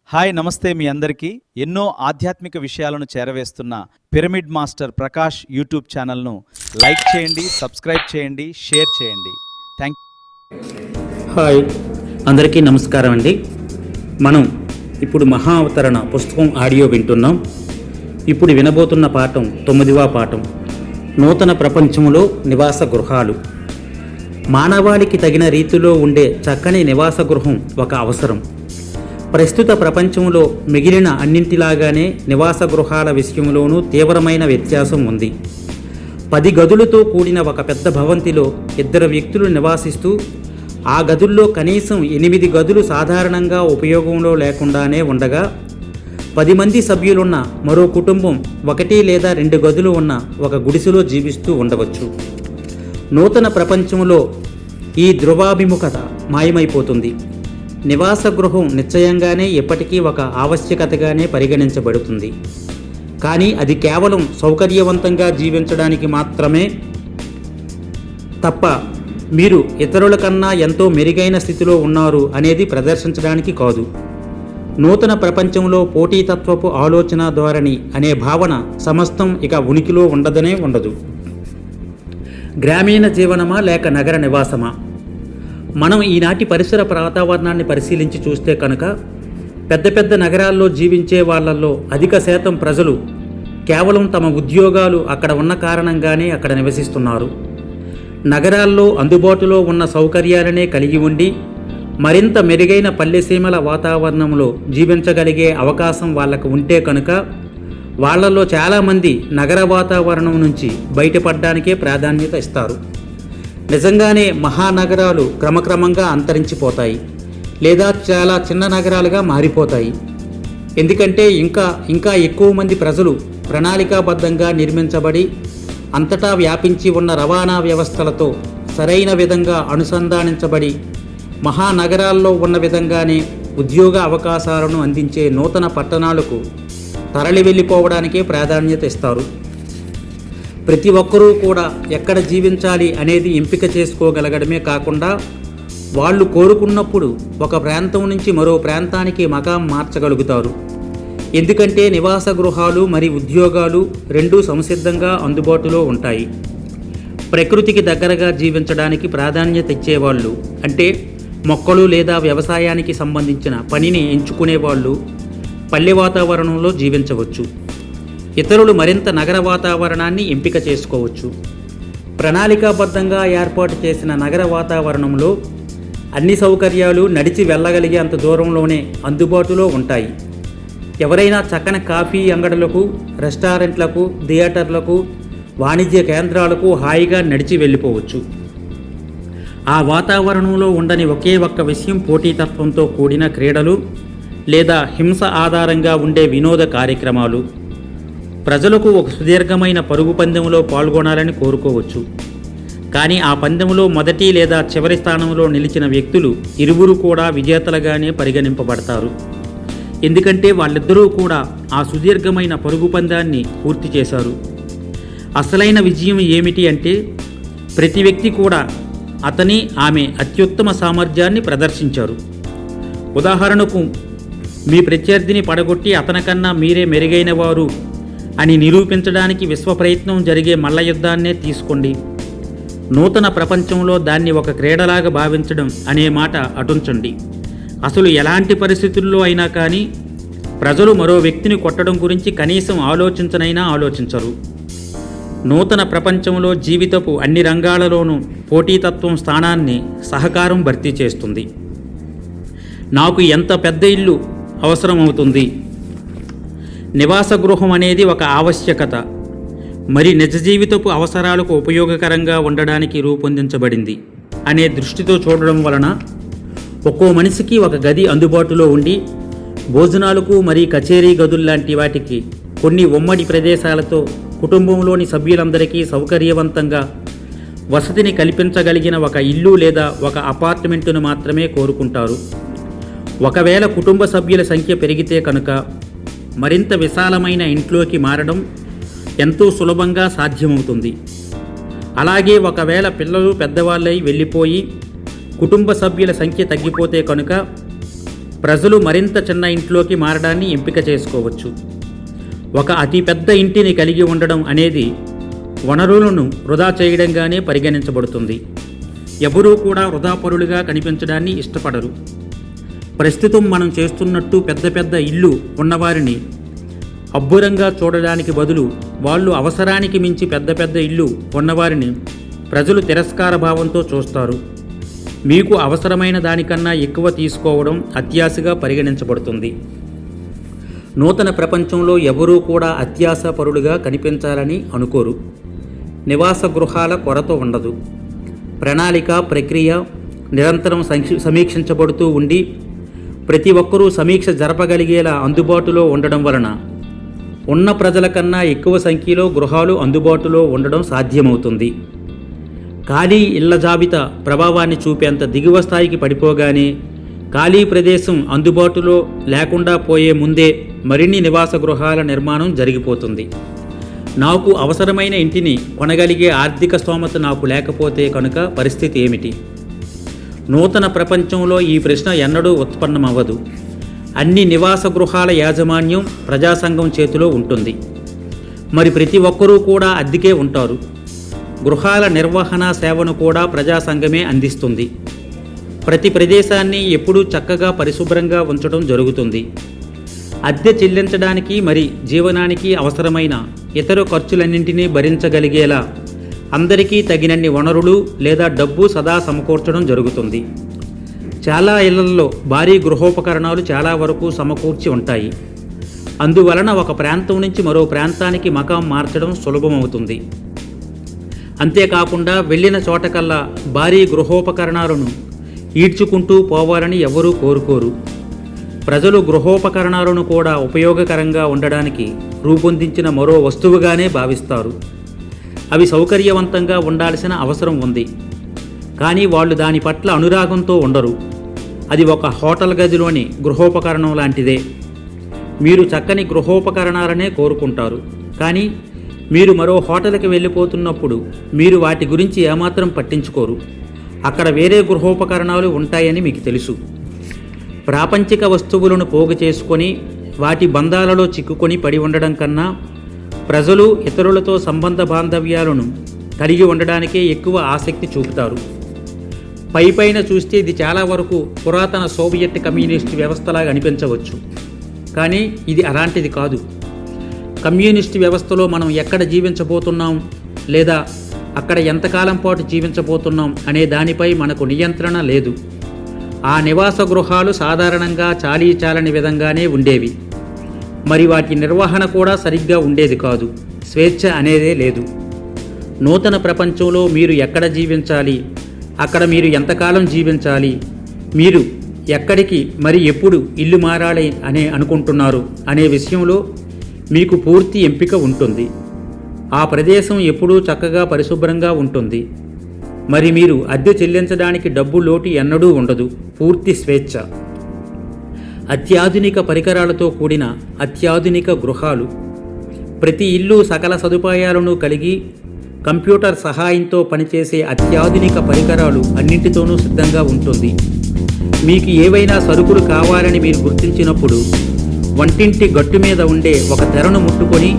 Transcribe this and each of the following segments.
Hi నమస్తే మీ అందరికీ ఎన్నో ఆధ్యాత్మిక విషయాలను చేరవేస్తున్న పిరమిడ్ మాస్టర్ ప్రకాష్ యూట్యూబ్ ఛానల్ను లైక్ చేయండి, సబ్స్క్రైబ్ చేయండి, షేర్ చేయండి. థ్యాంక్ హాయ్ అందరికీ నమస్కారం అండి. మనం ఇప్పుడు మహా అవతరణ పుస్తకం ఆడియో వింటున్నాం. ఇప్పుడు వినబోతున్న పాఠం 9వ పాఠం, నూతన ప్రపంచంలో నివాస గృహాలు. మానవాళికి తగిన రీతిలో ఉండే చక్కని నివాస గృహం ఒక అవసరం. ప్రస్తుత ప్రపంచంలో మిగిలిన అన్నింటిలాగానే నివాస గృహాల విషయంలోనూ తీవ్రమైన వ్యత్యాసం ఉంది. 10 గదులతో కూడిన ఒక పెద్ద భవంతిలో 2 వ్యక్తులు నివాసిస్తూ ఆ గదుల్లో కనీసం 8 గదులు సాధారణంగా ఉపయోగంలో లేకుండానే ఉండగా 10 మంది సభ్యులున్న మరో కుటుంబం 1 లేదా 2 గదులు ఉన్న ఒక గుడిసెలో జీవిస్తూ ఉండవచ్చు. నూతన ప్రపంచంలో ఈ ధ్రువాభిముఖత మాయమైపోతుంది. నివాస గృహం నిశ్చయంగానే ఎప్పటికీ ఒక ఆవశ్యకతగానే పరిగణించబడుతుంది. కానీ అది కేవలం సౌకర్యవంతంగా జీవించడానికి మాత్రమే తప్ప మీరు ఇతరుల కన్నా ఎంతో మెరుగైన స్థితిలో ఉన్నారు అనేది ప్రదర్శించడానికి కాదు. నూతన ప్రపంచంలో పోటీతత్వపు ఆలోచన ధోరణి అనే భావన సమస్తం ఇక ఉనికిలో ఉండదు. గ్రామీణ జీవనమా లేక నగర నివాసమా? మనం ఈనాటి పరిసర వాతావరణాన్ని పరిశీలించి చూస్తే కనుక పెద్ద నగరాల్లో జీవించే వాళ్ళల్లో అధిక శాతం ప్రజలు కేవలం తమ ఉద్యోగాలు అక్కడ ఉన్న కారణంగానే అక్కడ నివసిస్తున్నారు. నగరాల్లో అందుబాటులో ఉన్న సౌకర్యాలనే కలిగి ఉండి మరింత మెరుగైన పల్లెసీమల వాతావరణంలో జీవించగలిగే అవకాశం వాళ్లకు ఉంటే కనుక వాళ్లలో చాలామంది నగర వాతావరణం నుంచి బయటపడడానికే ప్రాధాన్యత ఇస్తారు. నిజంగానే మహానగరాలు క్రమక్రమంగా అంతరించిపోతాయి లేదా చాలా చిన్న నగరాలుగా మారిపోతాయి. ఎందుకంటే ఇంకా ఎక్కువ మంది ప్రజలు ప్రణాళికాబద్ధంగా నిర్మించబడి అంతటా వ్యాపించి ఉన్న రవాణా వ్యవస్థలతో సరైన విధంగా అనుసంధానించబడి మహానగరాల్లో ఉన్న విధంగానే ఉద్యోగ అవకాశాలను అందించే నూతన పట్టణాలకు తరలి వెళ్ళిపోవడానికే ప్రాధాన్యత ఇస్తారు. ప్రతి ఒక్కరూ కూడా ఎక్కడ జీవించాలి అనేది ఎంపిక చేసుకోగలగడమే కాకుండా వాళ్ళు కోరుకున్నప్పుడు ఒక ప్రాంతం నుంచి మరో ప్రాంతానికి మకాం మార్చగలుగుతారు. ఎందుకంటే నివాస గృహాలు మరియు ఉద్యోగాలు రెండూ సంసిద్ధంగా అందుబాటులో ఉంటాయి. ప్రకృతికి దగ్గరగా జీవించడానికి ప్రాధాన్యత ఇచ్చేవాళ్ళు, అంటే మొక్కలు లేదా వ్యవసాయానికి సంబంధించిన పనిని ఎంచుకునేవాళ్ళు పల్లె వాతావరణంలో జీవించవచ్చు. ఇతరులు మరింత నగర వాతావరణాన్ని ఎంపిక చేసుకోవచ్చు. ప్రణాళికాబద్ధంగా ఏర్పాటు చేసిన నగర వాతావరణంలో అన్ని సౌకర్యాలు నడిచి వెళ్ళగలిగే అంత దూరంలోనే అందుబాటులో ఉంటాయి. ఎవరైనా చక్కని కాఫీ అంగడులకు, రెస్టారెంట్లకు, థియేటర్లకు, వాణిజ్య కేంద్రాలకు హాయిగా నడిచి వెళ్ళిపోవచ్చు. ఆ వాతావరణంలో ఉండని ఒకే ఒక్క విషయం పోటీతత్వంతో కూడిన క్రీడలు లేదా హింస ఆధారంగా ఉండే వినోద కార్యక్రమాలు. ప్రజలకు ఒక సుదీర్ఘమైన పరుగు పందెంలో పాల్గొనాలని కోరుకోవచ్చు. కానీ ఆ పందెంలో మొదటి లేదా చివరి స్థానంలో నిలిచిన వ్యక్తులు ఇరువురు కూడా విజేతలుగానే పరిగణింపబడతారు. ఎందుకంటే వాళ్ళిద్దరూ కూడా ఆ సుదీర్ఘమైన పరుగు పందాన్ని పూర్తి చేశారు. అసలైన విజయం ఏమిటి అంటే ప్రతి వ్యక్తి కూడా ఆమె అత్యుత్తమ సామర్థ్యాన్ని ప్రదర్శించారు. ఉదాహరణకు, మీ ప్రత్యర్థిని పడగొట్టి అతనికన్నా మీరే మెరుగైన వారు అని నిరూపించడానికి విశ్వ ప్రయత్నం జరిగే మల్ల యుద్ధాన్నే తీసుకోండి. నూతన ప్రపంచంలో దాన్ని ఒక క్రీడలాగా భావించడం అనే మాట అటుంచండి. అసలు ఎలాంటి పరిస్థితుల్లో అయినా కానీ ప్రజలు మరో వ్యక్తిని కొట్టడం గురించి కనీసం ఆలోచించరు. నూతన ప్రపంచంలో జీవితపు అన్ని రంగాలలోనూ పోటీతత్వం స్థానాన్ని సహకారం భర్తీ చేస్తుంది. నాకు ఎంత పెద్ద ఇల్లు అవసరమవుతుంది? నివాస గృహం అనేది ఒక ఆవశ్యకత, మరి నిజ జీవితపు అవసరాలకు ఉపయోగకరంగా ఉండడానికి రూపొందించబడింది అనే దృష్టితో చూడడం వలన ఒక్కో మనిషికి ఒక గది అందుబాటులో ఉండి భోజనాలకు మరియు కచేరీ గదుల్లాంటి వాటికి కొన్ని ఉమ్మడి ప్రదేశాలతో కుటుంబంలోని సభ్యులందరికీ సౌకర్యవంతంగా వసతిని కల్పించగలిగిన ఒక ఇల్లు లేదా ఒక అపార్ట్మెంటును మాత్రమే కోరుకుంటారు. ఒకవేళ కుటుంబ సభ్యుల సంఖ్య పెరిగితే కనుక మరింత విశాలమైన ఇంట్లోకి మారడం ఎంతో సులభంగా సాధ్యమవుతుంది. అలాగే ఒకవేళ పిల్లలు పెద్దవాళ్ళై వెళ్ళిపోయి కుటుంబ సభ్యుల సంఖ్య తగ్గిపోతే కనుక ప్రజలు మరింత చిన్న ఇంట్లోకి మారడాన్ని ఎంపిక చేసుకోవచ్చు. ఒక అతిపెద్ద ఇంటిని కలిగి ఉండడం అనేది వనరులను వృధా చేయడంగానే పరిగణించబడుతుంది. ఎవరూ కూడా వృధాపరులుగా కనిపించడాన్ని ఇష్టపడరు. ప్రస్తుతం మనం చేస్తున్నట్టు పెద్ద పెద్ద ఇల్లు ఉన్నవారిని అబ్బురంగా చూడడానికి బదులు వాళ్ళు అవసరానికి మించి పెద్ద పెద్ద ఇల్లు ఉన్నవారిని ప్రజలు తిరస్కార భావంతో చూస్తారు. మీకు అవసరమైన దానికన్నా ఎక్కువ తీసుకోవడం అత్యాశగా పరిగణించబడుతుంది. నూతన ప్రపంచంలో ఎవరూ కూడా అత్యాశపరులుగా కనిపించాలని అనుకోరు. నివాస గృహాల కొరత ఉండదు. ప్రణాళిక ప్రక్రియ నిరంతరం సమీక్షించబడుతూ ఉండి ప్రతి ఒక్కరూ సమీక్ష జరపగలిగేలా అందుబాటులో ఉండడం వలన ఉన్న ప్రజల కన్నా ఎక్కువ సంఖ్యలో గృహాలు అందుబాటులో ఉండడం సాధ్యమవుతుంది. ఖాళీ ఇళ్ల జాబితా ప్రభావాన్ని చూపేంత దిగువ స్థాయికి పడిపోగానే ఖాళీ ప్రదేశం అందుబాటులో లేకుండా పోయే ముందే మరిన్ని నివాస గృహాల నిర్మాణం జరిగిపోతుంది. నాకు అవసరమైన ఇంటిని కొనగలిగే ఆర్థిక స్తోమత నాకు లేకపోతే కనుక పరిస్థితి ఏమిటి? నూతన ప్రపంచంలో ఈ ప్రశ్న ఎన్నడూ ఉత్పన్నమవ్వదు. అన్ని నివాస గృహాల యాజమాన్యం ప్రజాసంఘం చేతిలో ఉంటుంది. మరి ప్రతి ఒక్కరూ కూడా అద్దెకే ఉంటారు. గృహాల నిర్వహణ సేవను కూడా ప్రజాసంఘమే అందిస్తుంది. ప్రతి ప్రదేశాన్ని ఎప్పుడూ చక్కగా పరిశుభ్రంగా ఉంచడం జరుగుతుంది. అద్దె చెల్లించడానికి మరి జీవనానికి అవసరమైన ఇతర ఖర్చులన్నింటినీ భరించగలిగేలా అందరికీ తగినన్ని వనరులు లేదా డబ్బు సదా సమకూర్చడం జరుగుతుంది. చాలా ఇళ్లలో భారీ గృహోపకరణాలు చాలా వరకు సమకూర్చి ఉంటాయి. అందువలన ఒక ప్రాంతం నుంచి మరో ప్రాంతానికి మకాం మార్చడం సులభమవుతుంది. అంతేకాకుండా వెళ్ళిన చోటకల్లా భారీ గృహోపకరణాలను ఈడ్చుకుంటూ పోవాలని ఎవరూ కోరుకోరు. ప్రజలు గృహోపకరణాలను కూడా ఉపయోగకరంగా ఉండడానికి రూపొందించిన మరో వస్తువుగానే భావిస్తారు. అవి సౌకర్యవంతంగా ఉండాల్సిన అవసరం ఉంది. కానీ వాళ్ళు దాని పట్ల అనురాగంతో ఉండరు. అది ఒక హోటల్ గదిలోని గృహోపకరణం లాంటిదే. మీరు చక్కని గృహోపకరణాలనే కోరుకుంటారు. కానీ మీరు మరో హోటల్కి వెళ్ళిపోతున్నప్పుడు మీరు వాటి గురించి ఏమాత్రం పట్టించుకోరు. అక్కడ వేరే గృహోపకరణాలు ఉంటాయని మీకు తెలుసు. ప్రాపంచిక వస్తువులను పోగు చేసుకొని వాటి బంధాలలో చిక్కుకొని పడి ఉండడం కన్నా ప్రజలు ఇతరులతో సంబంధ బాంధవ్యాలను కలిగి ఉండడానికే ఎక్కువ ఆసక్తి చూపుతారు. పైపైన చూస్తే ఇది చాలా వరకు పురాతన సోవియట్ కమ్యూనిస్ట్ వ్యవస్థలాగా అనిపించవచ్చు. కానీ ఇది అలాంటిది కాదు. కమ్యూనిస్ట్ వ్యవస్థలో మనం ఎక్కడ జీవించబోతున్నాం లేదా అక్కడ ఎంతకాలం పాటు జీవించబోతున్నాం అనే దానిపై మనకు నియంత్రణ లేదు. ఆ నివాస గృహాలు సాధారణంగా చాలీచాలని విధంగానే ఉండేవి. మరి వాటి నిర్వహణ కూడా సరిగ్గా ఉండేది కాదు. స్వేచ్ఛ అనేదే లేదు. నూతన ప్రపంచంలో మీరు ఎక్కడ జీవించాలి, అక్కడ మీరు ఎంతకాలం జీవించాలి, మీరు ఎక్కడికి మరి ఎప్పుడు ఇల్లు మారాలి అనే అనుకుంటున్నారు అనే విషయంలో మీకు పూర్తి ఎంపిక ఉంటుంది. ఆ ప్రదేశం ఎప్పుడూ చక్కగా పరిశుభ్రంగా ఉంటుంది. మరి మీరు అద్దె చెల్లించడానికి డబ్బు లోటు ఎన్నడూ ఉండదు. పూర్తి స్వేచ్ఛ. అత్యాధునిక పరికరాలతో కూడిన అత్యాధునిక గృహాలు. ప్రతి ఇల్లు సకల సదుపాయాలను కలిగి కంప్యూటర్ సహాయంతో పనిచేసే అత్యాధునిక పరికరాలు అన్నింటితోనూ సిద్ధంగా ఉంటుంది. మీకు ఏవైనా సరుకులు కావాలని మీరు గుర్తించినప్పుడు వంటింటి గట్టు మీద ఉండే ఒక తెరను ముట్టుకొని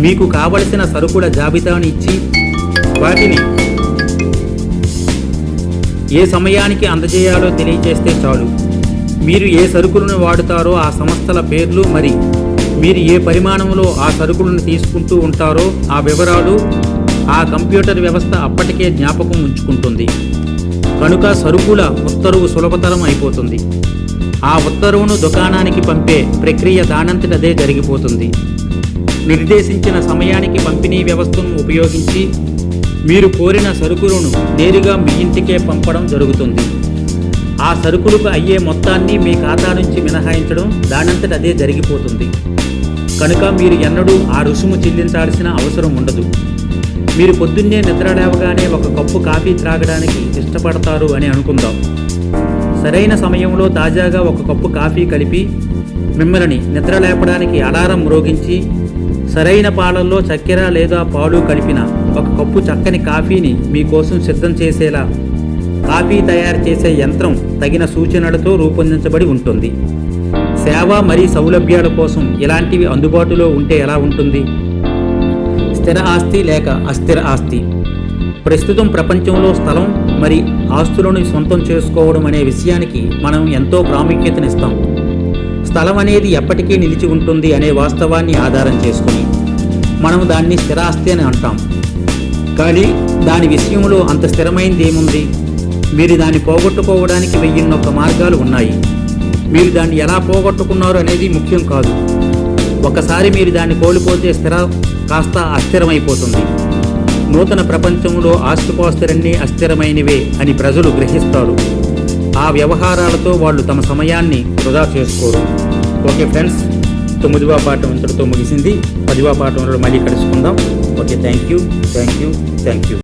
మీకు కావలసిన సరుకుల జాబితాను ఇచ్చి వాటిని ఏ సమయానికి అందజేయాలో తెలియజేస్తే చాలు. మీరు ఏ సరుకులను వాడుతారో ఆ సంస్థల పేర్లు, మరి మీరు ఏ పరిమాణంలో ఆ సరుకులను తీసుకుంటూ ఉంటారో ఆ వివరాలు ఆ కంప్యూటర్ వ్యవస్థ అప్పటికే జ్ఞాపకం ఉంచుకుంటుంది. కనుక సరుకుల ఉత్తర్వు సులభతరం అయిపోతుంది. ఆ ఉత్తర్వును దుకాణానికి పంపే ప్రక్రియ దానంతటదే జరిగిపోతుంది. నిర్దేశించిన సమయానికి పంపిణీ వ్యవస్థను ఉపయోగించి మీరు కోరిన సరుకులను నేరుగా మీ ఇంటికే పంపడం జరుగుతుంది. ఆ సరుకులకు అయ్యే మొత్తాన్ని మీ ఖాతా నుంచి మినహాయించడం దానంతట అదే జరిగిపోతుంది. కనుక మీరు ఎన్నడూ ఆ రుసుము చెల్లించాల్సిన అవసరం ఉండదు. మీరు పొద్దున్నే నిద్ర లేవగానే ఒక కప్పు కాఫీ త్రాగడానికి ఇష్టపడతారు అని అనుకుందాం. సరైన సమయంలో తాజాగా ఒక కప్పు కాఫీ కలిపి మిమ్మల్ని నిద్ర లేపడానికి అలారం మ్రోగించి సరైన పాలల్లో చక్కెర లేదా పాలు కలిపిన ఒక కప్పు చక్కని కాఫీని మీకోసం సిద్ధం చేసేలా కాఫీ తయారు చేసే యంత్రం తగిన సూచనలతో రూపొందించబడి ఉంటుంది. సేవ మరియు సౌలభ్యాల కోసం ఇలాంటివి అందుబాటులో ఉంటే ఎలా ఉంటుంది? స్థిర ఆస్తి లేక అస్థిర ఆస్తి. ప్రస్తుతం ప్రపంచంలో స్థలం మరి ఆస్తులను సొంతం చేసుకోవడం అనే విషయానికి మనం ఎంతో ప్రాముఖ్యతనిస్తాం. స్థలం అనేది ఎప్పటికీ నిలిచి ఉంటుంది అనే వాస్తవాన్ని ఆధారం చేసుకుని మనం దాన్ని స్థిరాస్తి అని అంటాం. కానీ దాని విషయంలో అంత స్థిరమైనది ఏముంది? మీరు దాన్ని పోగొట్టుకోవడానికి 1001 మార్గాలు ఉన్నాయి. మీరు దాన్ని ఎలా పోగొట్టుకున్నారు అనేది ముఖ్యం కాదు. ఒకసారి మీరు దాన్ని కోల్పోతే కాస్త అస్థిరమైపోతుంది. నూతన ప్రపంచంలో ఆస్తిపాస్తులన్నీ అస్థిరమైనవే అని ప్రజలు గ్రహిస్తారు. ఆ వ్యవహారాలతో వాళ్ళు తమ సమయాన్ని వృధా చేసుకోరు. ఓకే ఫ్రెండ్స్, 9వ పాఠం ఇంతటితో ముగిసింది. 10వ పాఠంలో మళ్ళీ కలుసుకుందాం. Okay, thank you.